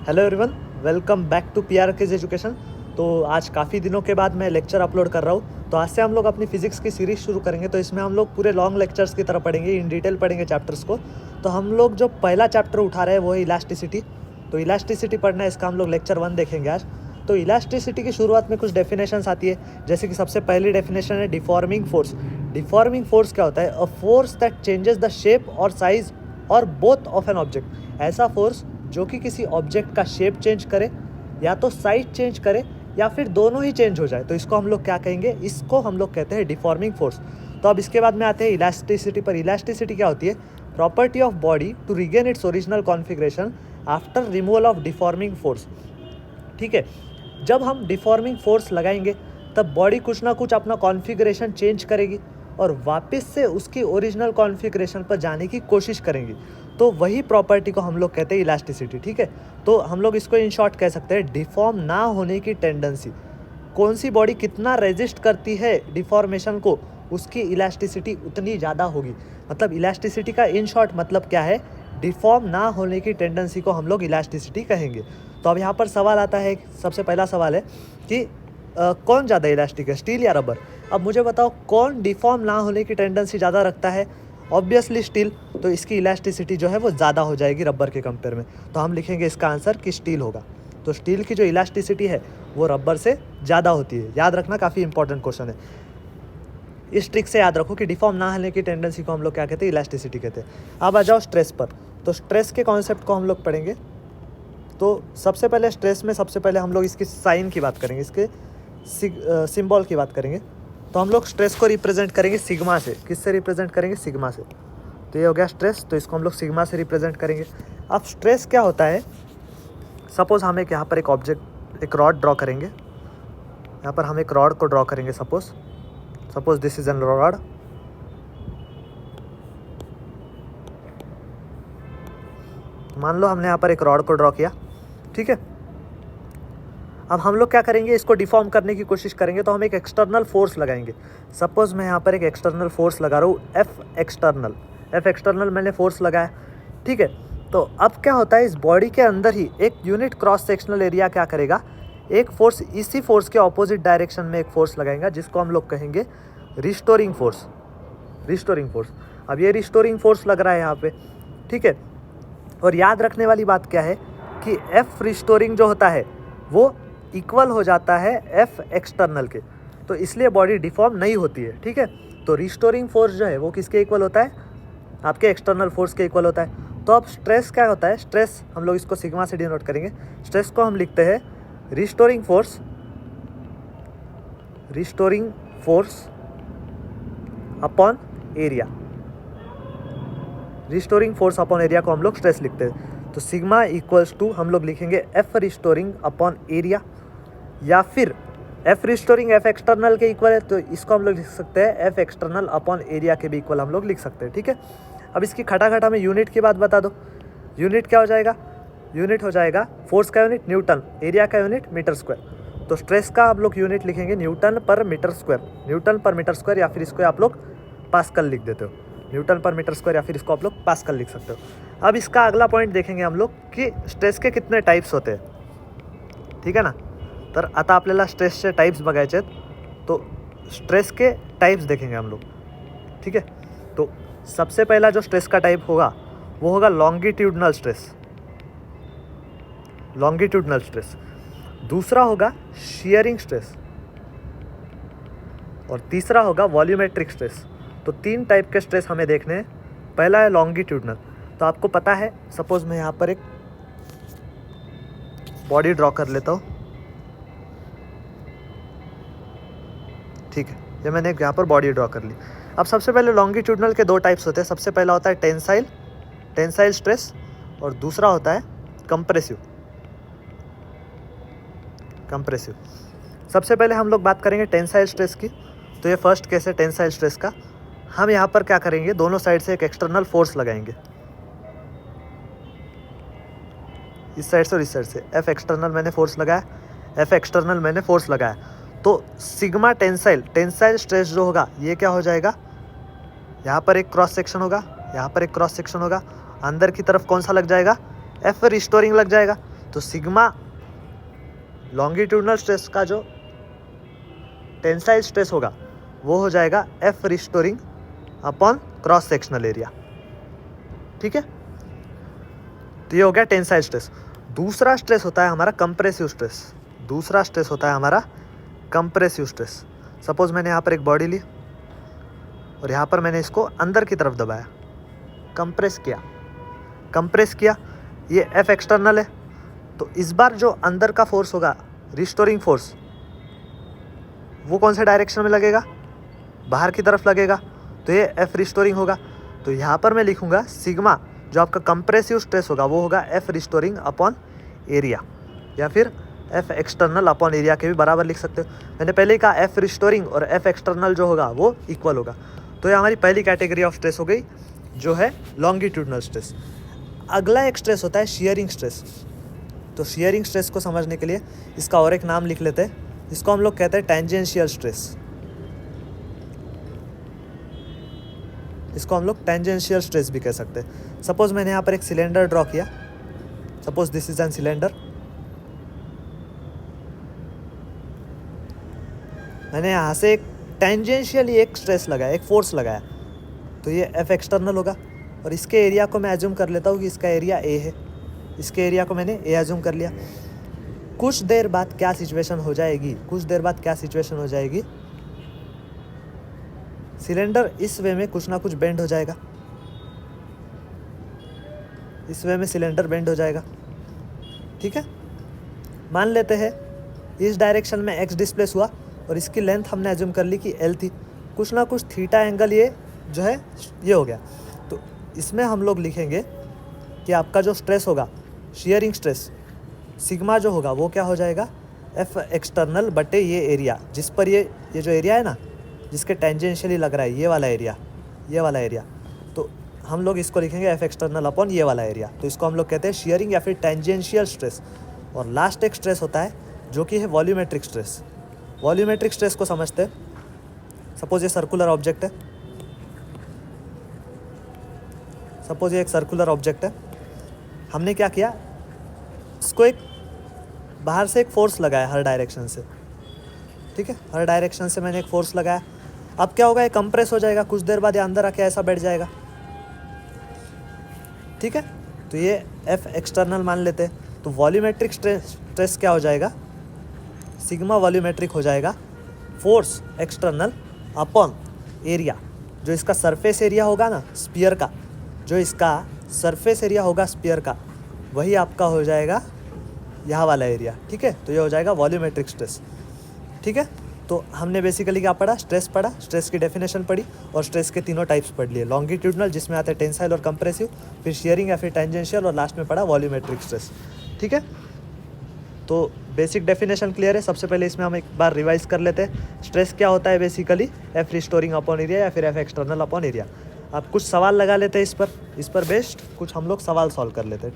Hello everyone, welcome back to PRK's education. तो आज काफ़ी दिनों के बाद मैं लेक्चर अपलोड कर रहा हूँ। तो आज से हम लोग अपनी फिजिक्स की सीरीज़ शुरू करेंगे। तो इसमें हम लोग पूरे लॉन्ग लेक्चर्स की तरह पढ़ेंगे, इन डिटेल पढ़ेंगे चैप्टर्स को। तो हम लोग जो पहला चैप्टर उठा रहे हैं वो है इलास्टिसिटी। तो इलास्टिसिटी पढ़ना है, इसका हम लोग लेक्चर 1 देखेंगे आज। तो इलास्टिसिटी की शुरुआत में कुछ डेफिनेशंस आती है, जैसे कि सबसे पहली डेफिनेशन है डिफॉर्मिंग फोर्स। डिफॉर्मिंग फोर्स क्या होता है? A force that changes the shape और साइज और बोथ ऑफ एन ऑब्जेक्ट। ऐसा फोर्स जो कि किसी ऑब्जेक्ट का शेप चेंज करे, या तो साइज चेंज करे, या फिर दोनों ही चेंज हो जाए, तो इसको हम लोग क्या कहेंगे? इसको हम लोग कहते हैं डिफॉर्मिंग फोर्स। तो अब इसके बाद में आते हैं इलास्टिसिटी पर। इलास्टिसिटी क्या होती है? Property of body to regain its original configuration after removal of deforming force. ठीक है, जब हम डिफॉर्मिंग फोर्स लगाएंगे तब बॉडी कुछ ना कुछ अपना कॉन्फ़िगरेशन चेंज करेगी और वापस से उसकी ओरिजिनल कॉन्फ़िगरेशन पर जाने की कोशिश करेंगी। तो वही प्रॉपर्टी को हम लोग कहते हैं इलास्टिसिटी। ठीक है, तो हम लोग इसको इन शॉर्ट कह सकते हैं डिफॉर्म ना होने की टेंडेंसी। कौन सी बॉडी कितना रेजिस्ट करती है डिफॉर्मेशन को, उसकी इलास्टिसिटी उतनी ज़्यादा होगी। मतलब इलास्टिसिटी का इन शॉर्ट मतलब क्या है? डिफॉर्म ना होने की टेंडेंसी को हम लोग इलास्टिसिटी कहेंगे। तो अब यहाँ पर सवाल आता है, सबसे पहला सवाल है कि कौन ज़्यादा इलास्टिक है, स्टील या रबर? अब मुझे बताओ कौन डिफॉर्म ना होने की टेंडेंसी ज़्यादा रखता है? Obviously steel. तो इसकी इलास्टिसिटी जो है वो ज़्यादा हो जाएगी रबर के कंपेयर में। तो हम लिखेंगे इसका आंसर कि स्टील होगा। तो स्टील की जो इलास्टिसिटी है वो रबर से ज़्यादा होती है। याद रखना, काफ़ी इंपॉर्टेंट क्वेश्चन है। इस ट्रिक से याद रखो कि डिफॉर्म ना होने की टेंडेंसी को हम लोग क्या कहते हैं? इलास्टिसिटी कहते हैं। अब आ जाओ स्ट्रेस पर। तो स्ट्रेस के कॉन्सेप्ट को हम लोग पढ़ेंगे। तो सबसे पहले स्ट्रेस में सबसे पहले हम लोग इसकी साइन की बात करेंगे, इसके सिंबल की बात करेंगे। तो हम लोग स्ट्रेस को रिप्रेजेंट करेंगे सिग्मा से। किससे रिप्रेजेंट करेंगे? सिग्मा से। तो ये हो गया स्ट्रेस, तो इसको हम लोग सिग्मा से रिप्रेजेंट करेंगे। अब स्ट्रेस क्या होता है? सपोज हम एक यहाँ पर एक ऑब्जेक्ट, एक रॉड ड्रॉ करेंगे। यहाँ पर हम एक रॉड को ड्रॉ करेंगे। Suppose this is an rod. मान लो हमने यहाँ पर एक रॉड को ड्रॉ किया। ठीक है, अब हम लोग क्या करेंगे? इसको डिफॉर्म करने की कोशिश करेंगे। तो हम एक एक्सटर्नल फोर्स लगाएंगे। सपोज मैं यहाँ पर एक एक्सटर्नल फोर्स लगा रहा हूँ, एफ एक्सटर्नल मैंने फोर्स लगाया। ठीक है, तो अब क्या होता है? इस बॉडी के अंदर ही एक यूनिट क्रॉस सेक्शनल एरिया क्या करेगा? एक फोर्स, इसी फोर्स के ऑपोजिट डायरेक्शन में एक फोर्स लगाएगा, जिसको हम लोग कहेंगे रिस्टोरिंग फोर्स। अब ये रिस्टोरिंग फोर्स लग रहा है यहाँ पे। ठीक है, और याद रखने वाली बात क्या है कि एफ रिस्टोरिंग जो होता है वो इक्वल हो जाता है एफ एक्सटर्नल के। तो इसलिए बॉडी डिफॉर्म नहीं होती है। ठीक है, तो रिस्टोरिंग फोर्स जो है वो किसके इक्वल होता है? आपके एक्सटर्नल फोर्स के इक्वल होता है। तो अब स्ट्रेस क्या होता है? स्ट्रेस हम लोग इसको सिग्मा से डिनोट करेंगे। स्ट्रेस को हम लिखते हैं restoring force upon area. Restoring force upon area को हम लोग स्ट्रेस लिखते हैं। तो सिग्मा इक्वल्स टू हम लोग लिखेंगे एफ रिस्टोरिंग अपॉन एरिया, या फिर एफ रिस्टोरिंग एफ एक्सटर्नल के इक्वल है, तो इसको हम लोग लिख सकते हैं एफ एक्सटर्नल अपॉन एरिया के भी इक्वल हम लोग लिख सकते हैं। ठीक है, अब इसकी खटा में यूनिट की बात बता दो। यूनिट क्या हो जाएगा? यूनिट हो जाएगा फोर्स का यूनिट न्यूटन, एरिया का यूनिट मीटर स्क्वायर। तो स्ट्रेस का हम लोग यूनिट लिखेंगे न्यूटन पर मीटर स्क्वायर, या फिर इसको आप लोग पास्कल लिख देते हो। न्यूटन पर मीटर स्क्वायर, या फिर इसको आप लोग पास्कल लिख सकते हो। अब इसका अगला पॉइंट देखेंगे हम लोग कि स्ट्रेस के कितने टाइप्स होते हैं। ठीक है ना, तर आता आपल्याला स्ट्रेसचे टाइप्स बघायचे आहेत। तो स्ट्रेस के टाइप्स देखेंगे हम लोग। ठीक है, तो सबसे पहला जो स्ट्रेस का टाइप होगा वो होगा लॉन्गिट्यूडनल स्ट्रेस। दूसरा होगा शियरिंग स्ट्रेस, और तीसरा होगा वॉल्यूमेट्रिक स्ट्रेस। तो 3 टाइप के स्ट्रेस हमें देखने हैं। पहला है लॉन्गिट्यूडनल। तो आपको पता है, सपोज मैं यहाँ पर एक बॉडी ड्रॉ कर लेता हूँ। ठीक है, ये मैंने यहाँ पर बॉडी ड्रॉ कर ली। अब सबसे पहले लॉन्गिट्यूडनल के 2 टाइप्स होते हैं। सबसे पहला होता है टेंसाइल स्ट्रेस, और दूसरा होता है कंप्रेसिव। सबसे पहले हम लोग बात करेंगे टेंसाइल स्ट्रेस की। तो ये फर्स्ट केस है टेंसाइल स्ट्रेस का। हम यहाँ पर क्या करेंगे? दोनों साइड से एक एक्सटर्नल फोर्स लगाएंगे, इस साइड से और इस साइड से। एफ एक्सटर्नल मैंने फोर्स लगाया, तो सिग्मा टेंसाइल स्ट्रेस जो होगा ये क्या हो जाएगा? यहाँ पर एक क्रॉस सेक्शन होगा, यहाँ पर एक क्रॉस सेक्शन होगा। अंदर की तरफ कौन सा लग जाएगा? एफ रिस्टोरिंग लग जाएगा। तो सिग्मा लॉन्गिट्यूडनल स्ट्रेस का जो टेंसाइल स्ट्रेस होगा वो हो जाएगा F restoring upon cross sectional area. ठीक है, तो ये हो गया टेंसाइल स्ट्रेस। दूसरा स्ट्रेस होता है हमारा कंप्रेसिव स्ट्रेस। दूसरा स्ट्रेस होता है हमारा कंप्रेसिव स्ट्रेस। सपोज मैंने यहाँ पर एक बॉडी ली और यहाँ पर मैंने इसको अंदर की तरफ दबाया, कंप्रेस किया, ये एफ एक्सटर्नल है। तो इस बार जो अंदर का फोर्स होगा रिस्टोरिंग फोर्स, वो कौन से डायरेक्शन में लगेगा? बाहर की तरफ लगेगा, तो ये एफ रिस्टोरिंग होगा। तो यहाँ पर मैं लिखूँगा सिग्मा, जो आपका कंप्रेसिव स्ट्रेस होगा वो होगा एफ रिस्टोरिंग अपॉन एरिया, या फिर एफ एक्सटर्नल अपॉन एरिया के भी बराबर लिख सकते हो। मैंने पहले ही कहा एफ रिस्टोरिंग और एफ एक्सटर्नल जो होगा वो इक्वल होगा। तो ये हमारी पहली कैटेगरी ऑफ स्ट्रेस हो गई, जो है लॉन्गिट्यूडनल स्ट्रेस। अगला एक स्ट्रेस होता है शियरिंग स्ट्रेस। तो शियरिंग स्ट्रेस को समझने के लिए इसका और एक नाम लिख लेते हैं, इसको हम लोग कहते हैं टेंजेंशियल स्ट्रेस। इसको हम लोग टेंजेंशियल स्ट्रेस भी कह सकते हैं। सपोज मैंने यहाँ पर एक सिलेंडर ड्रॉ किया, suppose this is an cylinder. मैंने यहाँ से एक टेंजेंशियली एक स्ट्रेस लगाया, एक फोर्स लगाया, तो ये एफ एक्सटर्नल होगा। और इसके एरिया को मैं एज्यूम कर लेता हूँ कि इसका एरिया ए है। इसके एरिया को मैंने ए एज्यूम कर लिया। कुछ देर बाद क्या सिचुएशन हो जाएगी, सिलेंडर इस वे में कुछ ना कुछ बेंड हो जाएगा, इस वे में सिलेंडर बेंड हो जाएगा। ठीक है, मान लेते हैं इस डायरेक्शन में एक्स डिस्प्लेस हुआ और इसकी लेंथ हमने एज्यूम कर ली कि एल थी। कुछ ना कुछ थीटा एंगल ये जो है ये हो गया। तो इसमें हम लोग लिखेंगे कि आपका जो स्ट्रेस होगा शियरिंग स्ट्रेस, सिग्मा जो होगा वो क्या हो जाएगा, एफ एक्सटर्नल बटे ये एरिया, जिस पर ये जो एरिया है ना, जिसके टेंजेंशियली लग रहा है ये वाला एरिया, तो हम लोग इसको लिखेंगे एफ एक्सटर्नल अपॉन ये वाला एरिया। तो इसको हम लोग कहते हैं शियरिंग या फिर टेंजेंशियल स्ट्रेस। और लास्ट एक स्ट्रेस होता है जो कि है वॉल्यूमेट्रिक स्ट्रेस। वॉल्यूमेट्रिक स्ट्रेस को समझते हैं। सपोज ये सर्कुलर ऑब्जेक्ट है, सपोज ये एक सर्कुलर ऑब्जेक्ट है। हमने क्या किया, इसको एक बाहर से एक फोर्स लगाया हर डायरेक्शन से। ठीक है, हर डायरेक्शन से मैंने एक फोर्स लगाया। अब क्या होगा, ये कंप्रेस हो जाएगा, कुछ देर बाद ये अंदर आके ऐसा बैठ जाएगा। ठीक है, तो ये एफ एक्सटर्नल मान लेते हैं। तो वॉल्यूमेट्रिक स्ट्रेस क्या हो जाएगा, सिग्मा वॉल्यूमेट्रिक हो जाएगा फोर्स एक्सटर्नल अपॉन एरिया। जो इसका सरफेस एरिया होगा ना स्फीयर का, जो इसका सरफेस एरिया होगा स्फीयर का, वही आपका हो जाएगा यहाँ वाला एरिया। ठीक है, तो ये हो जाएगा वॉल्यूमेट्रिक स्ट्रेस। ठीक है, तो हमने बेसिकली क्या पढ़ा, स्ट्रेस पढ़ा, स्ट्रेस की डेफिनेशन पढ़ी और स्ट्रेस के तीनों टाइप्स पढ़ लिए। लॉन्गिट्यूडनल जिसमें आते हैं टेंसाइल और कंप्रेसिव, फिर शियरिंग या फिर टेंजेंशियल, और लास्ट में पढ़ा वॉल्यूमेट्रिक स्ट्रेस। ठीक है, तो बेसिक डेफिनेशन क्लियर है। सबसे पहले इसमें हम एक बार रिवाइज कर लेते हैं। स्ट्रेस क्या होता है basically, F restoring upon area या फिर एफ एक्सटर्नल अपॉन एरिया। आप कुछ सवाल लगा लेते हैं इस पर बेस्ड कुछ हम लोग सवाल सॉल्व कर लेते हैं।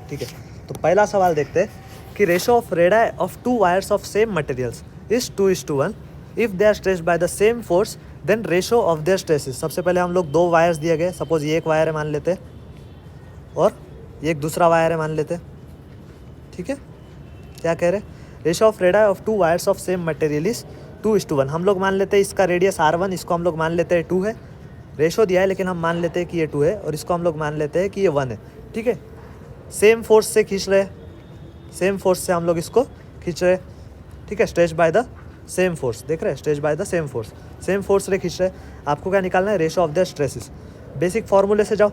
ठीक है, तो पहला सवाल देखते हैं कि ratio of radii of two wires of same materials is 2:1 if they are stressed by the same force then ratio of their stresses. सबसे पहले हम लोग दो वायर्स दिए गए, सपोज ये एक वायर है मान लेते हैं और ये एक दूसरा वायर है मान लेते हैं। ठीक है, क्या कह रहे हैं, ratio of radii of two wires of same material is 2:1। हम लोग मान लेते हैं इसका रेडियस R1, इसको हम लोग मान लेते हैं 2 है। रेशो दिया है लेकिन हम मान लेते हैं कि ये 2 है, और इसको हम लोग मान लेते हैं कि ये 1 है। ठीक है, सेम फोर्स से खींच रहे हैं, सेम फोर्स से हम लोग इसको खींच रहे हैं। ठीक है, stretch bye the same force, देख रहे हैं, stretch bye the same force से खींच रहे हैं। आपको क्या निकालना है, ratio of the stresses. Basic फॉर्मूले से जाओ।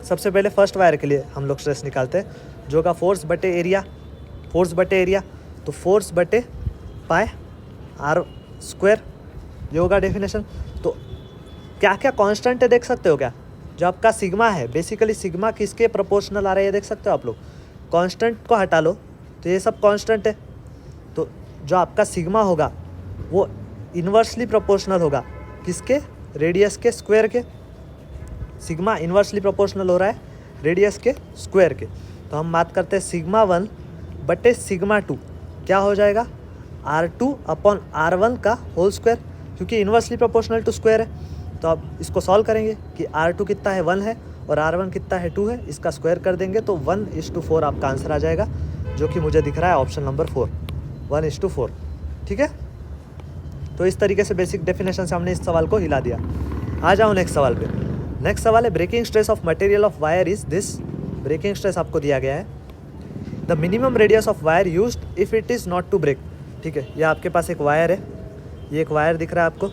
सबसे पहले फर्स्ट वायर के लिए हम लोग स्ट्रेस निकालते हैं, जो का फोर्स बटे एरिया, तो फोर्स बटे पाई R², ये होगा डेफिनेशन। तो क्या क्या कांस्टेंट है देख सकते हो क्या, जो आपका सिग्मा है, बेसिकली सिग्मा किसके प्रोपोर्शनल आ रहा है ये देख सकते हो आप लोग। कांस्टेंट को हटा लो तो ये सब कांस्टेंट है, तो जो आपका सिग्मा होगा वो इन्वर्सली प्रोपोर्शनल होगा किसके, रेडियस के स्क्वायर के। सिग्मा इन्वर्सली प्रोपोर्शनल हो रहा है रेडियस के स्क्वायर के। तो हम बात करते हैं सिग्मा 1 बटे सिग्मा 2 क्या हो जाएगा, R2 अपॉन R1 का होल स्क्वायर, क्योंकि इन्वर्सली प्रोपोर्शनल टू स्क्वायर है। तो अब इसको सॉल्व करेंगे कि R2 कितना है 1 है और R1 कितना है 2 है, इसका स्क्वायर कर देंगे तो 1:4 आपका आंसर आ जाएगा, जो कि मुझे दिख रहा है ऑप्शन नंबर 4, 1:4। ठीक है, तो इस तरीके से बेसिक डेफिनेशन से हमने इस सवाल को हिला दिया। आ जाओ नेक्स्ट सवाल पे। नेक्स्ट सवाल है breaking stress of material of wire is this. Breaking stress आपको दिया गया है the minimum radius of wire used if it is not to break. ठीक है, यह आपके पास एक वायर है, ये एक वायर दिख रहा है आपको,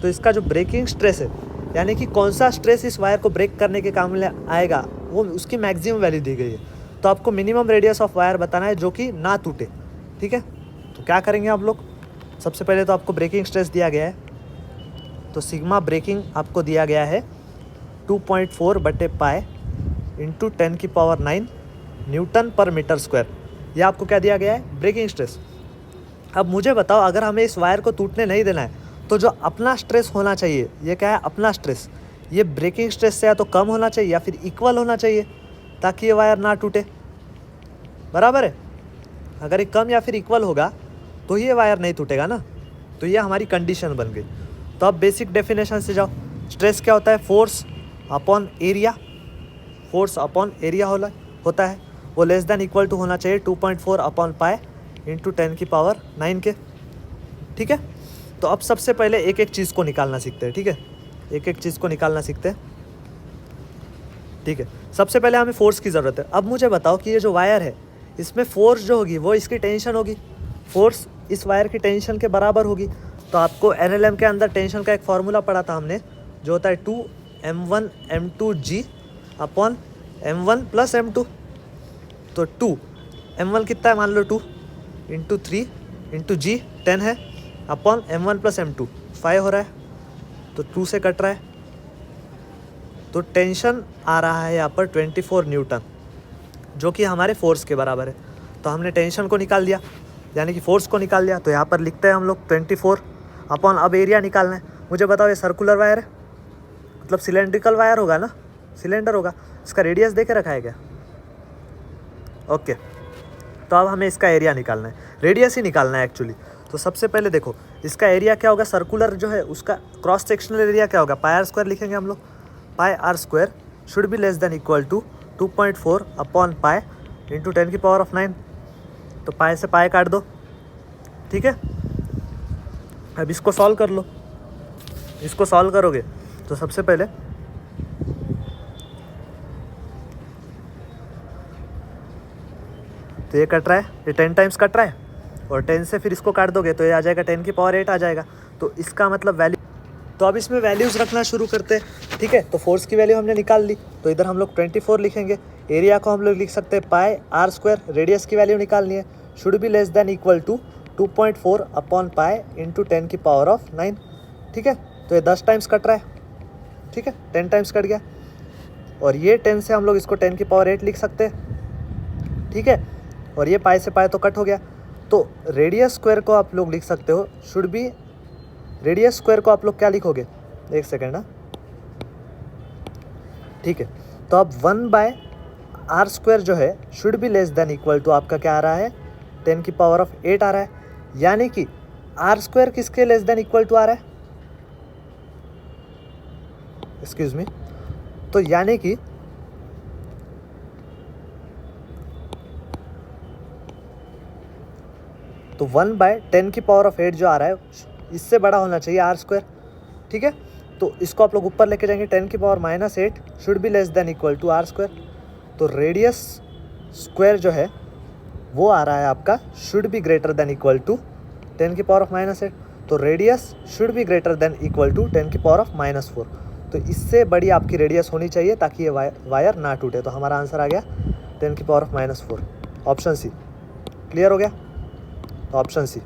तो इसका जो ब्रेकिंग स्ट्रेस है यानी कि कौन सा स्ट्रेस इस वायर को ब्रेक करने के काम में आएगा, वो उसकी मैक्सिमम वैल्यू दी गई है। तो आपको मिनिमम रेडियस ऑफ वायर बताना है जो कि ना टूटे। ठीक है, तो क्या करेंगे आप लोग, सबसे पहले तो आपको ब्रेकिंग स्ट्रेस दिया गया है, तो सिग्मा ब्रेकिंग आपको दिया गया है 2.4/π इंटू 10⁹ न्यूटन पर मीटर स्क्वायर। यह आपको क्या दिया गया है, ब्रेकिंग स्ट्रेस। अब मुझे बताओ, अगर हमें इस वायर को टूटने नहीं देना है तो जो अपना स्ट्रेस होना चाहिए, ये क्या है, अपना स्ट्रेस, ये ब्रेकिंग स्ट्रेस से या तो कम होना चाहिए या फिर इक्वल होना चाहिए, ताकि ये वायर ना टूटे। बराबर है, अगर ये कम या फिर इक्वल होगा तो ये वायर नहीं टूटेगा ना, तो ये हमारी कंडीशन बन गई। तो अब बेसिक डेफिनेशन से जाओ। स्ट्रेस क्या होता है, force upon area, force upon area होता है, वो लेस देन इक्वल टू होना चाहिए 2.4/π इंटू 10⁹ के। ठीक है, तो अब सबसे पहले एक एक चीज़ को निकालना सीखते हैं। ठीक है, एक एक चीज़ को निकालना सीखते हैं। ठीक है, सबसे पहले हमें फोर्स की ज़रूरत है। अब मुझे बताओ कि ये जो वायर है, इसमें फोर्स जो होगी वो इसकी टेंशन होगी, फोर्स इस वायर की टेंशन के बराबर होगी। तो आपको NLM के अंदर टेंशन का एक फार्मूला पढ़ा था हमने, जो होता है 2m1m2g अपॉन m1 + m2। तो 2m1 कितना है, मान लो 2 इंटू 3 इंटू g 10 है, अपॉन m1 + m2 5 हो रहा है, तो 2 से कट रहा है, तो टेंशन आ रहा है यहाँ पर 24 न्यूटन, जो कि हमारे फोर्स के बराबर है। तो हमने टेंशन को निकाल दिया, यानी कि फोर्स को निकाल दिया। तो यहाँ पर लिखते हैं हम लोग 24 अपॉन, अब एरिया निकालना है। मुझे बताओ, ये सर्कुलर वायर है, मतलब सिलेंड्रिकल वायर होगा ना, सिलेंडर होगा, इसका रेडियस देके रखा है क्या? ओके, तो अब हमें इसका एरिया निकालना है, रेडियस ही निकालना है एक्चुअली। तो सबसे पहले देखो, इसका एरिया क्या होगा, सर्कुलर जो है उसका क्रॉस सेक्शनल एरिया क्या होगा, πr² लिखेंगे हम लोग। πr² should be less than equal to 2.4/π into 10⁹ तो पाई से पाई काट दो। ठीक है, अब इसको सॉल्व कर लो। इसको सॉल्व करोगे तो सबसे पहले तो ये कट रहा है, ये 10 टाइम्स कट रहा है, और 10 से फिर इसको काट दोगे तो ये आ जाएगा 10⁸ आ जाएगा। तो इसका मतलब वैल्यू, तो अब इसमें वैल्यूज़ रखना शुरू करते हैं। ठीक है, तो फोर्स की वैल्यू हमने निकाल ली, तो इधर हम लोग 24 लिखेंगे। एरिया को हम लोग लिख सकते हैं πr², रेडियस की वैल्यू निकालनी है, should be less than equal to 2.4/π into 10⁹। ठीक है, तो ये 10 टाइम्स कट रहा है। ठीक है, 10 टाइम्स कट गया, और ये 10 से हम लोग इसको 10⁸ लिख सकते हैं। ठीक है, और ये पाई से पाई तो कट हो गया, तो रेडियस स्क्वायर को आप लोग लिख सकते हो, शुड बी, रेडियस स्क्वायर को आप लोग क्या लिखोगे, एक सेकेंड ना। ठीक है, तो अब 1/r² जो है should be less than equal to आपका क्या आ रहा है, 10⁸ आ रहा है, यानी कि r² किसके लेस देन इक्वल टू आ रहा है, एक्सक्यूज मी, तो यानी कि तो 1/10⁸ जो आ रहा है इससे बड़ा होना चाहिए r²। ठीक है, तो इसको आप लोग ऊपर लेके जाएंगे, 10⁻⁻8 should be less than equal to r²। तो रेडियस स्क्वायर जो है वो आ रहा है आपका, should be greater than equal to 10⁻⁻8। तो radius should be greater than equal to 10⁻⁻4। तो इससे बड़ी आपकी रेडियस होनी चाहिए ताकि ये वायर ना टूटे। तो हमारा आंसर आ गया 10⁻⁻4, ऑप्शन सी। क्लियर हो गया, तो ऑप्शन सी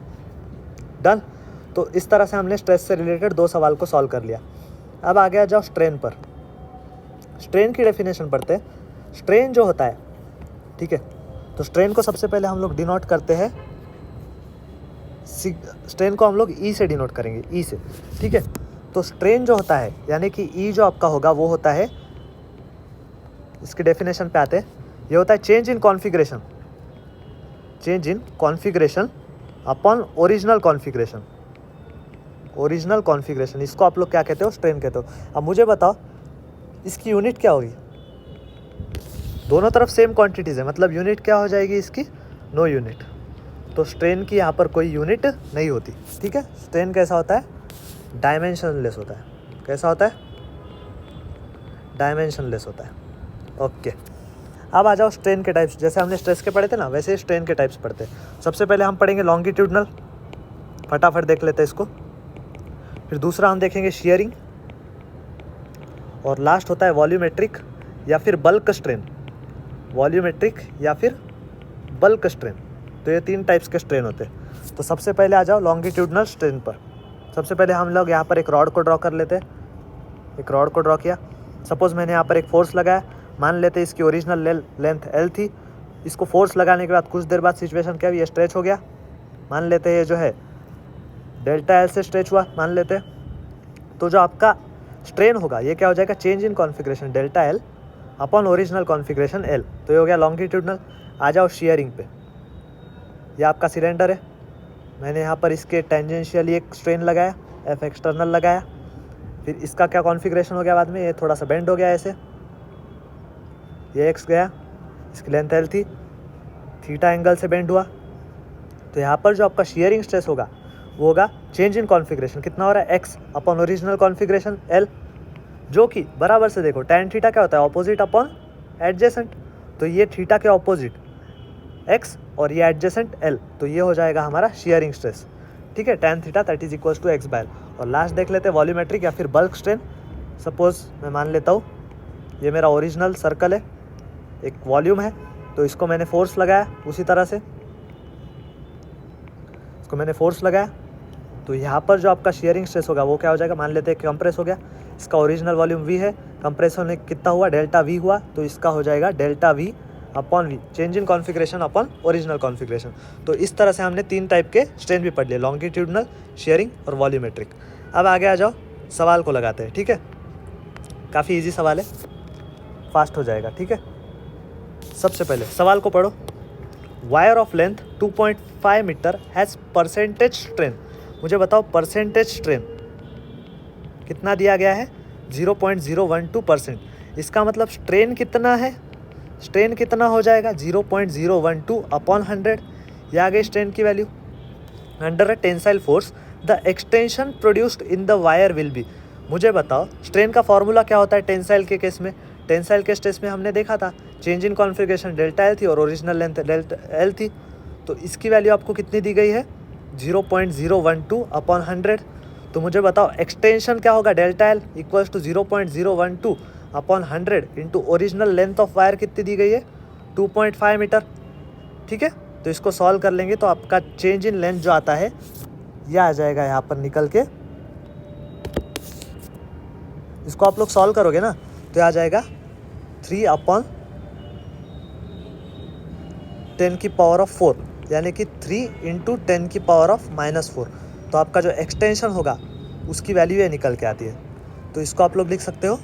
डन। तो इस तरह से हमने स्ट्रेस से रिलेटेड 2 सवाल को सॉल्व कर लिया। अब आ गया जाओ स्ट्रेन पर। स्ट्रेन की डेफिनेशन पढ़ते हैं। स्ट्रेन जो होता है, ठीक है, तो स्ट्रेन को सबसे पहले हम लोग डिनोट करते हैं, स्ट्रेन को हम लोग ई से डिनोट करेंगे, ई से। ठीक है, तो स्ट्रेन जो होता है यानी कि ई जो आपका होगा वो होता है, इसकी डेफिनेशन पे आते हैं, ये होता है change in configuration, change in configuration upon original configuration, original configuration, इसको आप लोग क्या कहते हो, स्ट्रेन कहते हो। अब मुझे बताओ इसकी यूनिट क्या होगी, दोनों तरफ सेम क्वांटिटीज़ है, मतलब यूनिट क्या हो जाएगी इसकी, नो यूनिट। तो स्ट्रेन की यहाँ पर कोई यूनिट नहीं होती, ठीक है। स्ट्रेन कैसा होता है, डायमेंशनलेस होता है। कैसा होता है, डायमेंशनलेस होता है। ओके, अब आ जाओ स्ट्रेन के टाइप्स। जैसे हमने स्ट्रेस के पढ़े थे ना, वैसे स्ट्रेन के टाइप्स पढ़ते हैं। सबसे पहले हम पढ़ेंगे लॉन्गिट्यूडनल, फटाफट देख लेते हैं इसको। फिर दूसरा हम देखेंगे शियरिंग, और लास्ट होता है वॉल्यूमेट्रिक या फिर बल्क स्ट्रेन। वॉल्यूमेट्रिक या फिर बल्क स्ट्रेन, तो ये 3 टाइप्स के स्ट्रेन होते हैं। तो सबसे पहले आ जाओ लॉन्गिट्यूडनल स्ट्रेन पर। सबसे पहले हम लोग यहाँ पर एक रॉड को ड्रॉ कर लेते हैं। एक रॉड को ड्रॉ किया, सपोज़ मैंने यहाँ पर एक फोर्स लगाया, मान लेते हैं इसकी ओरिजिनल लेंथ L थी। इसको फोर्स लगाने के बाद कुछ देर बाद सिचुएशन क्या हुई, ये स्ट्रेच हो गया। मान लेते हैं ये जो है डेल्टा L से स्ट्रेच हुआ, मान लेते हैं। तो जो आपका स्ट्रेन होगा ये क्या हो जाएगा, change in configuration delta L upon original configuration L। तो ये हो गया लॉन्गिट्यूडनल। आ जाओ शियरिंग पे। ये आपका सिलेंडर है, मैंने यहाँ पर इसके टेंजेंशियली एक स्ट्रेन लगाया, F एक्सटर्नल लगाया। फिर इसका क्या कॉन्फ़िगरेशन हो गया बाद में, ये थोड़ा सा बेंड हो गया ऐसे, ये x गया, इसकी लेंथ L थी, थीटा एंगल से बेंड हुआ। तो यहाँ पर जो आपका शियरिंग स्ट्रेस होगा वो होगा चेंज इन कॉन्फ़िगरेशन, कितना हो रहा है, x upon original configuration L, जो कि बराबर से देखो tan थीटा क्या होता है, ऑपोजिट अपॉन एडजेसेंट। तो ये थीटा के ऑपोजिट x और ये एडजेसेंट L, तो ये हो जाएगा हमारा शियरिंग स्ट्रेस, ठीक है। tan theta that is equals to x/L। और लास्ट देख लेते हैं वॉल्यूमेट्रिक या फिर बल्क स्ट्रेन। सपोज मैं मान लेता हूँ ये मेरा ओरिजिनल सर्कल है, एक वॉल्यूम है, तो इसको मैंने फोर्स लगाया, उसी तरह से इसको मैंने फोर्स लगाया। तो यहाँ पर जो आपका शियरिंग स्ट्रेस होगा वो क्या हो जाएगा, मान लेते हैं कंप्रेस हो गया, इसका ओरिजिनल वॉल्यूम V है, कंप्रेस होने कितना हुआ, डेल्टा V हुआ, तो इसका हो जाएगा delta V upon V, change in configuration upon original configuration. तो इस तरह से हमने 3 टाइप के स्ट्रेन भी पढ़ लिए, लॉन्गिट्यूडनल, शियरिंग और वॉल्यूमेट्रिक। अब आगे आ जाओ, सवाल को लगाते हैं, ठीक है। काफ़ी ईजी सवाल है, फास्ट हो जाएगा, ठीक है। सबसे पहले सवाल को पढ़ो। Wire of length 2.5 metre has percentage strain. मुझे बताओ परसेंटेज स्ट्रेन कितना दिया गया है, 0.012%। इसका मतलब स्ट्रेन कितना है, स्ट्रेन कितना हो जाएगा, 0.012 अपॉन 100। ये आ गई स्ट्रेन की value. Under a tensile force the extension produced in the wire will be. मुझे बताओ स्ट्रेन का फॉर्मूला क्या होता है टेंसाइल के केस में। टेंसाइल के केस में हमने देखा था change in configuration delta L थी और ओरिजिनल लेंथ डेल्टा L थी। तो इसकी वैल्यू आपको कितनी दी गई है, 0.012 अपॉन 100। तो मुझे बताओ एक्सटेंशन क्या होगा, delta L equals to 0.012 upon 100 into original length of wire कितनी दी गई है, 2.5 मीटर, ठीक है। तो इसको सॉल्व कर लेंगे तो आपका चेंज इन लेंथ जो आता है ये आ जाएगा यहाँ पर निकल के। इसको आप लोग सॉल्व करोगे ना तो आ जाएगा 3 अपॉन 10⁻⁴, यानी कि 3 इंटू 10⁻⁻⁴। तो आपका जो एक्सटेंशन होगा उसकी वैल्यू ये निकल के आती है। तो इसको आप लोग लिख सकते हो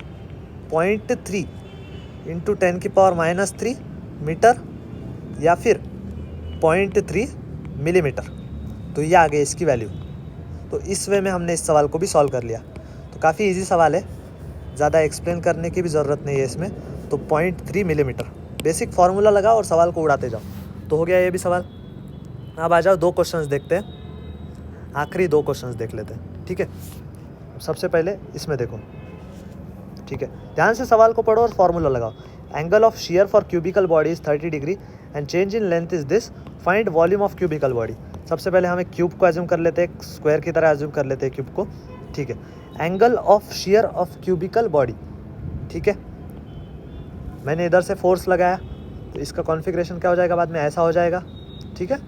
0.3 इंटू 10⁻³ मीटर या फिर 0.3 मिलीमीटर। तो ये आ गई इसकी वैल्यू। तो इस वे में हमने इस सवाल को भी सॉल्व कर लिया। तो काफ़ी इजी सवाल है, ज़्यादा एक्सप्लेन करने की भी ज़रूरत नहीं है इसमें। तो 0.3 मिलीमीटर, बेसिक फार्मूला लगाओ और सवाल को उड़ाते जाओ, तो हो गया ये भी सवाल। अब आ जाओ 2 क्वेश्चंस देखते हैं, आखिरी 2 क्वेश्चंस देख लेते हैं, ठीक है। सबसे पहले इसमें देखो, ठीक है, ध्यान से सवाल को पढ़ो और फार्मूला लगाओ। Angle of shear for cubical body is 30 degree and change in length is this, find volume of cubical body. सबसे पहले हमें क्यूब को एज्यूम कर लेते हैं, स्क्वायर की तरह एज्यूम कर लेते हैं क्यूब को, ठीक है। Angle of shear of cubical body, ठीक है। मैंने इधर से फोर्स लगाया तो इसका कॉन्फ़िगरेशन क्या हो जाएगा, बाद में ऐसा हो जाएगा, ठीक है।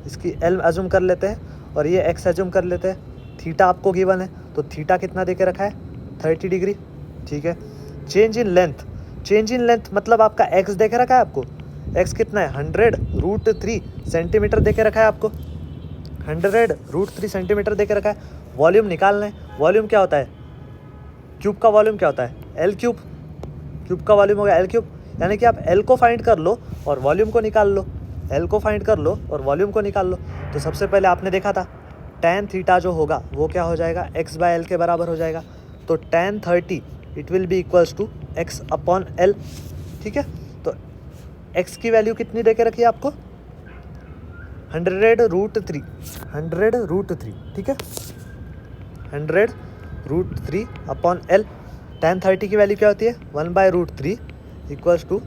इसकी L एज्यूम कर लेते हैं और ये X एज्यूम कर लेते हैं। थीटा आपको गिवन है, तो थीटा कितना दे के रखा है, 30 डिग्री, ठीक है। Change in length, change in length मतलब आपका X दे के रखा है आपको, X कितना है, 100√3 सेंटीमीटर दे के रखा है आपको, 100√3 सेंटीमीटर दे के रखा है। वॉल्यूम निकालना है, वॉल्यूम क्या होता है, क्यूब का वॉल्यूम क्या होता है, L क्यूब, क्यूब का वॉल्यूम होगा L क्यूब, यानी कि आप L को फाइंड कर लो और वॉल्यूम को निकाल लो, L को फाइंड कर लो और वॉल्यूम को निकाल लो। तो सबसे पहले आपने देखा था tan थीटा जो होगा वो क्या हो जाएगा, x/L के बराबर हो जाएगा। तो tan 30 it will be equals to x upon L, ठीक है। एक्स की वैल्यू कितनी दे के रखी है आपको 100√3 100√3 ठीक है 100√3 अपॉन एल tan 30 की वैल्यू क्या होती है 1/√3 इक्वल्स टू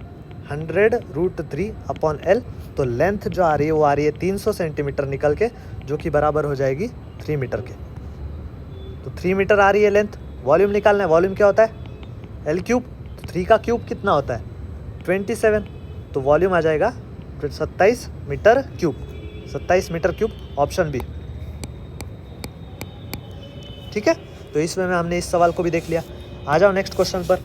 100√3 अपॉन एल। तो लेंथ जो आ रही है वो आ रही है 300 सेंटीमीटर निकल के, जो कि बराबर हो जाएगी 3 मीटर के। तो 3 मीटर आ रही है लेंथ। वॉल्यूम निकालना है, वॉल्यूम क्या होता है एल क्यूब। तो 3 का क्यूब कितना होता है 27, तो वॉल्यूम आ जाएगा 27 metre cube, 27 metre cube, option B. ठीक है, तो इस वे में हमने इस सवाल को भी देख लिया। आ जाओ नेक्स्ट क्वेश्चन पर।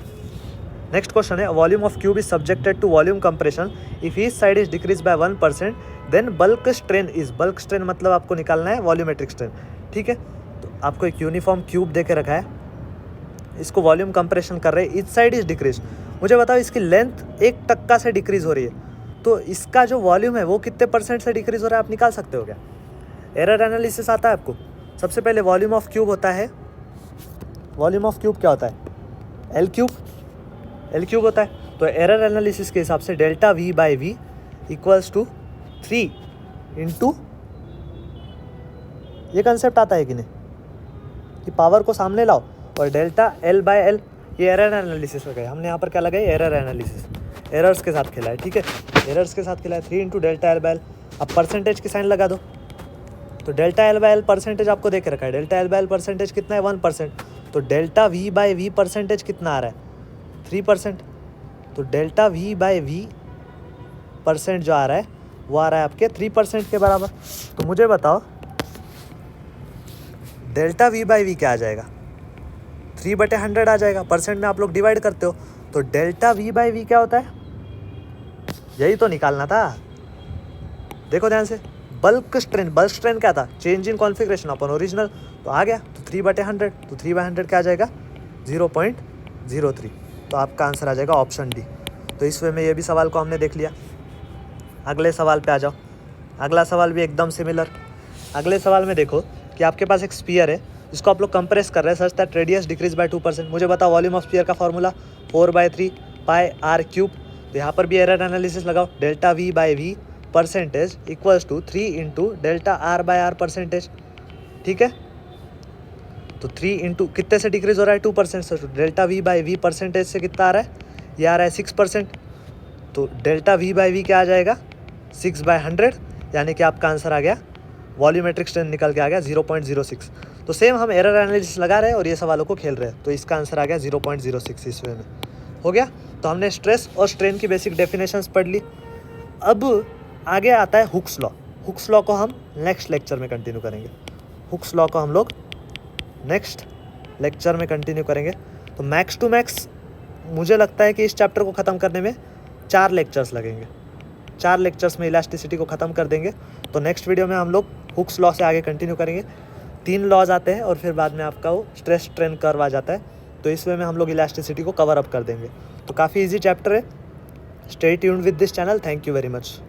नेक्स्ट क्वेश्चन है volume of cube is subjected to volume compression if each side is decrease by 1%, then bulk strain is, bulk strain मतलब आपको निकालना है वॉल्यूमेट्रिक स्ट्रेन। ठीक है, तो आपको एक यूनिफॉर्म क्यूब दे के रखा है, इसको वॉल्यूम कंप्रेशन कर रहे हैं, ईच साइड इज डिक्रीज। मुझे बताओ इसकी लेंथ 1% से डिक्रीज हो रही है, तो इसका जो वॉल्यूम है वो कितने % से डिक्रीज हो रहा है आप निकाल सकते हो क्या। एरर एनालिसिस आता है आपको। सबसे पहले वॉल्यूम ऑफ क्यूब होता है, वॉल्यूम ऑफ क्यूब क्या होता है एल क्यूब होता है। तो एरर एनालिसिस के हिसाब से delta V by V equals to 3 into, ये कंसेप्ट आता है कि नहीं कि पावर को सामने लाओ और डेल्टा एल बाय एल, ये एरर एनालिसिस हो गया। हमने यहाँ पर क्या लगाई एरर एनालिसिस, एरर्स के साथ खेला है। ठीक है, एरर्स के साथ खेला है 3 into delta L by L. अब परसेंटेज की साइन लगा दो, तो delta L by L percentage आपको देख रखा है, delta L by L percentage कितना है 1%, तो delta V by V percentage कितना आ रहा है 3%। तो delta V by V percent जो आ रहा है वो आ रहा है आपके 3% के बराबर। तो मुझे बताओ डेल्टा वी बाई वी क्या आ जाएगा 3/100 आ जाएगा। परसेंट में आप लोग डिवाइड करते हो, तो डेल्टा वी बाई वी क्या होता है, यही तो निकालना था। देखो ध्यान से, बल्क स्ट्रेन क्या था change in configuration upon original, तो आ गया। तो 3/100, तो 3/100 क्या आ जाएगा 0.03। तो आपका आंसर आ जाएगा ऑप्शन डी। तो इस वे में ये भी सवाल को हमने देख लिया। अगले सवाल पे आ जाओ। अगला सवाल भी एकदम सिमिलर। अगले सवाल में देखो कि आपके पास एक स्फीयर है, इसको आप लोग कंप्रेस कर रहे हैं such that radius decrease by 2%। मुझे बताओ वॉल्यूम ऑफ स्फीयर का फॉर्मूला 4/3 पाई आर क्यूब। तो यहाँ पर भी एरर एनालिसिस लगाओ, delta V by V percentage equals to 3 into delta r by r percentage. ठीक है, तो 3 इंटू कितने से डिक्रीज हो रहा है 2% से, delta V by V percentage से कितना आ रहा है, ये आ रहा है 6%। तो डेल्टा वी बाई वी क्या आ जाएगा 6/100, यानी कि आपका आंसर आ गया वॉल्यूमेट्रिक स्ट्रेन निकल के आ गया 0.06। तो सेम हम एरर एनालिसिस लगा रहे हैं और ये सवालों को खेल रहे हैं, तो इसका आंसर आ गया 0.06 इस वे में हो गया। तो हमने स्ट्रेस और स्ट्रेन की बेसिक डेफिनेशंस पढ़ ली। अब आगे आता है हुक्स लॉ। हुक्स लॉ को हम नेक्स्ट लेक्चर में कंटिन्यू करेंगे। हुक्स लॉ को हम लोग नेक्स्ट लेक्चर में कंटिन्यू करेंगे। तो मैक्स टू मैक्स मुझे लगता है कि इस चैप्टर को ख़त्म करने में 4 लेक्चर्स लगेंगे। 4 लेक्चर्स में इलास्टिसिटी को ख़त्म कर देंगे। तो नेक्स्ट वीडियो में हम लोग हुक्स लॉ से आगे कंटिन्यू करेंगे। 3 लॉज आते हैं और फिर बाद में आपका वो स्ट्रेस स्ट्रेन कर्व आ जाता है। तो इस वे में हम लोग इलास्टिसिटी को कवर अप कर देंगे। तो काफ़ी ईजी चैप्टर है। Stay tuned with this channel. Thank you very much.